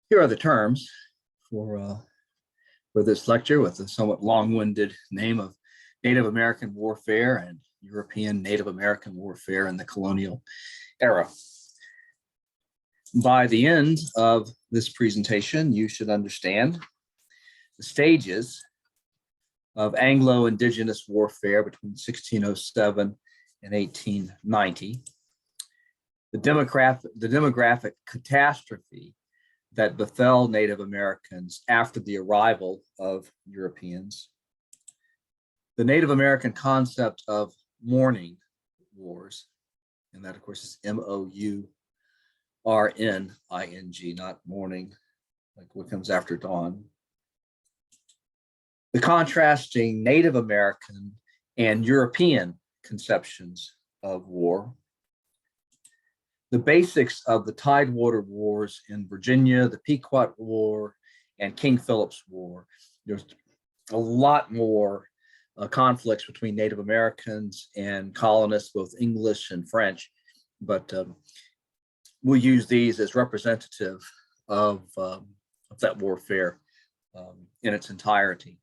Here are the terms for this lecture with the somewhat long-winded name of Native American warfare and European Native American warfare in the colonial era. By the end of this presentation, you should understand the stages of Anglo-Indigenous warfare between 1607 and 1890, the demographic catastrophe that befell Native Americans after the arrival of Europeans, the Native American concept of mourning wars, and that of course is MOURNING, not mourning, like what comes after dawn. The contrasting Native American and European conceptions of war, the basics of the Tidewater Wars in Virginia, the Pequot War, and King Philip's War. There's a lot more conflicts between Native Americans and colonists, both English and French, but we'll use these as representative of that warfare in its entirety.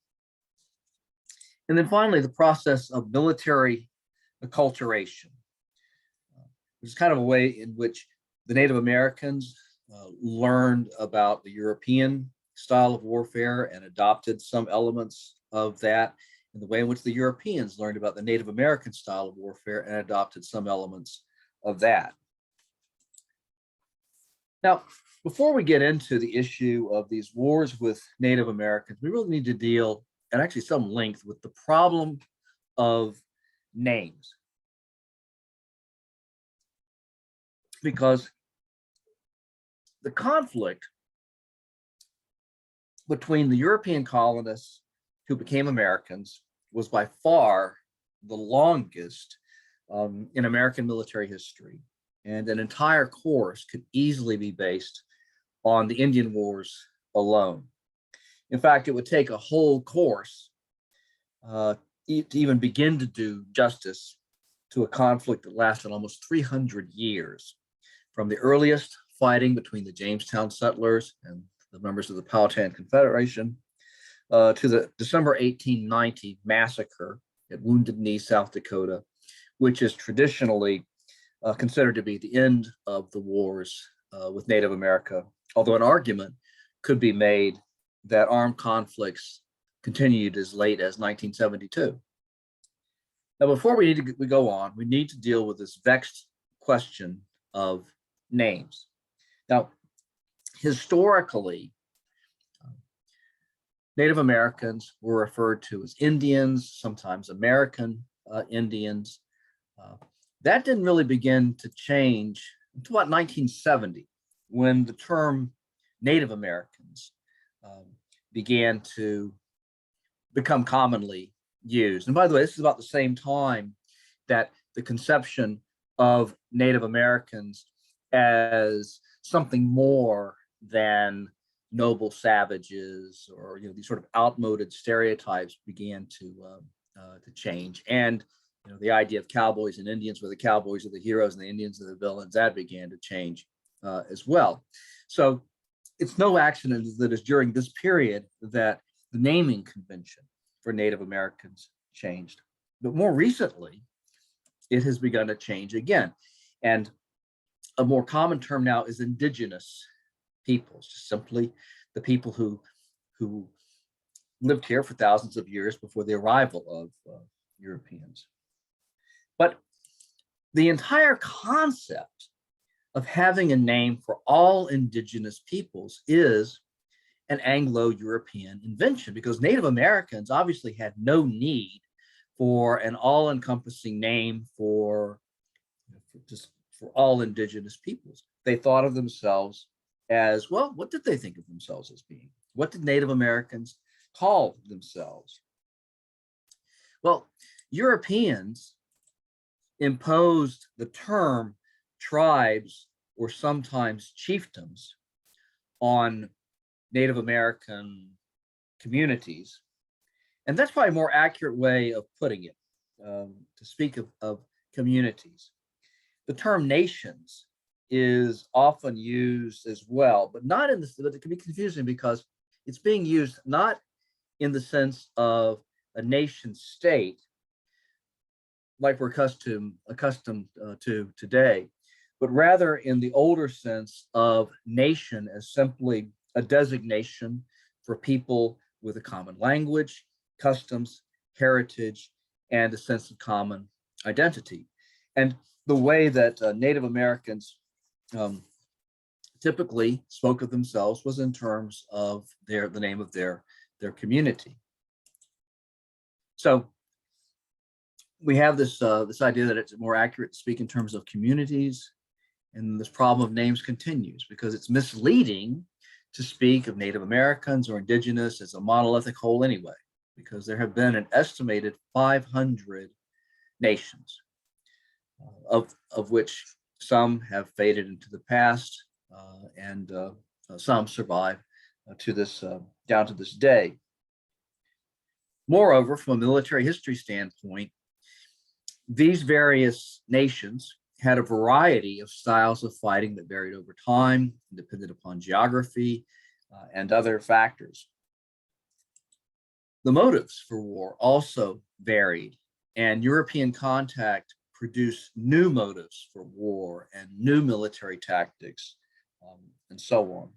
And then finally, the process of military acculturation, which is kind of a way in which the Native Americans learned about the European style of warfare and adopted some elements of that, and the way in which the Europeans learned about the Native American style of warfare and adopted some elements of that. Now, before we get into the issue of these wars with Native Americans, we really need to deal, at actually some length, with the problem of names. Because the conflict between the European colonists who became Americans was by far the longest in American military history. And an entire course could easily be based on the Indian Wars alone. In fact, it would take a whole course to even begin to do justice to a conflict that lasted almost 300 years. From the earliest fighting between the Jamestown settlers and the members of the Powhatan Confederation to the December 1890 massacre at Wounded Knee, South Dakota, which is traditionally considered to be the end of the wars with Native America, although an argument could be made that armed conflicts continued as late as 1972. Now, before we go on, we need to deal with this vexed question of names. Now, historically, Native Americans were referred to as Indians, sometimes American Indians. That didn't really begin to change until about 1970, when the term Native Americans began to become commonly used. And by the way, this is about the same time that the conception of Native Americans as something more than noble savages or these sort of outmoded stereotypes began to change. And the idea of cowboys and Indians, where the cowboys are the heroes and the Indians are the villains, that began to change as well. So it's no accident that it's during this period that the naming convention for Native Americans changed. But more recently, it has begun to change again. And a more common term now is indigenous peoples, just simply the people who lived here for thousands of years before the arrival of Europeans. But the entire concept of having a name for all indigenous peoples is an Anglo-European invention, because Native Americans obviously had no need for an all-encompassing name for all indigenous peoples. They thought of themselves as, well, what did they think of themselves as being? What did Native Americans call themselves? Well, Europeans imposed the term tribes or sometimes chiefdoms on Native American communities. And that's probably a more accurate way of putting it, to speak of communities. The term nations is often used as well, but not in this, but it can be confusing because it's being used not in the sense of a nation state, like we're accustomed to today, but rather in the older sense of nation as simply a designation for people with a common language, customs, heritage, and a sense of common identity. And the way that Native Americans typically spoke of themselves was in terms of the name of their community. So we have this this idea that it's more accurate to speak in terms of communities, and this problem of names continues because it's misleading to speak of Native Americans or indigenous as a monolithic whole anyway, because there have been an estimated 500 nations, of which some have faded into the past, and some survive to this down to this day. Moreover, from a military history standpoint, these various nations had a variety of styles of fighting that varied over time, depended upon geography and other factors. The motives for war also varied, and European contact produced new motives for war and new military tactics, and so on.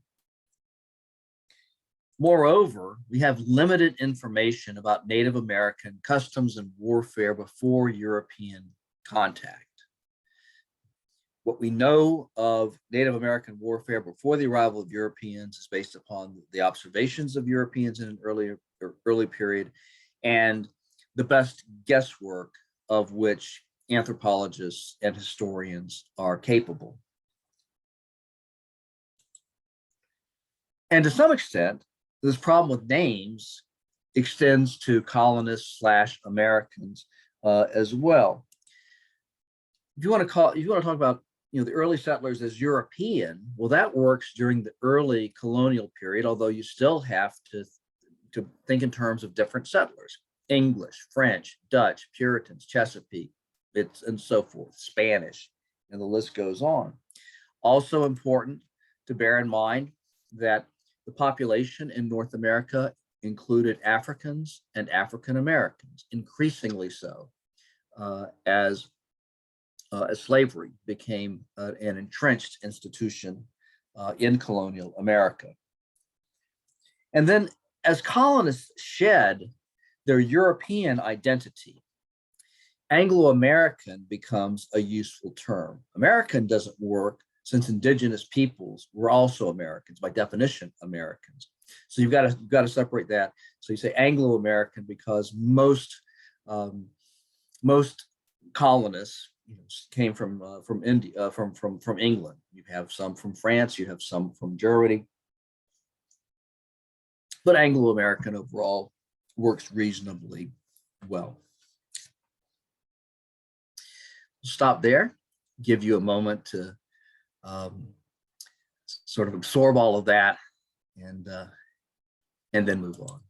Moreover, we have limited information about Native American customs and warfare before European contact. What we know of Native American warfare before the arrival of Europeans is based upon the observations of Europeans in an early period, and the best guesswork of which anthropologists and historians are capable. And to some extent, this problem with names extends to colonists / Americans as well. If you want to talk about the early settlers as European, well, that works during the early colonial period, although you still have to think in terms of different settlers: English, French, Dutch, Puritans, Chesapeake, and so forth, Spanish, and the list goes on. Also important to bear in mind that the population in North America included Africans and African Americans, increasingly so, as slavery became an entrenched institution in colonial America. And then as colonists shed their European identity, Anglo-American becomes a useful term. American doesn't work since indigenous peoples were also Americans, by definition, Americans. So you've got to separate that. So you say Anglo-American because most colonists came from India, from England. You have some from France, you have some from Germany, but Anglo-American overall works reasonably well. Stop there, give you a moment to sort of absorb all of that, and then move on.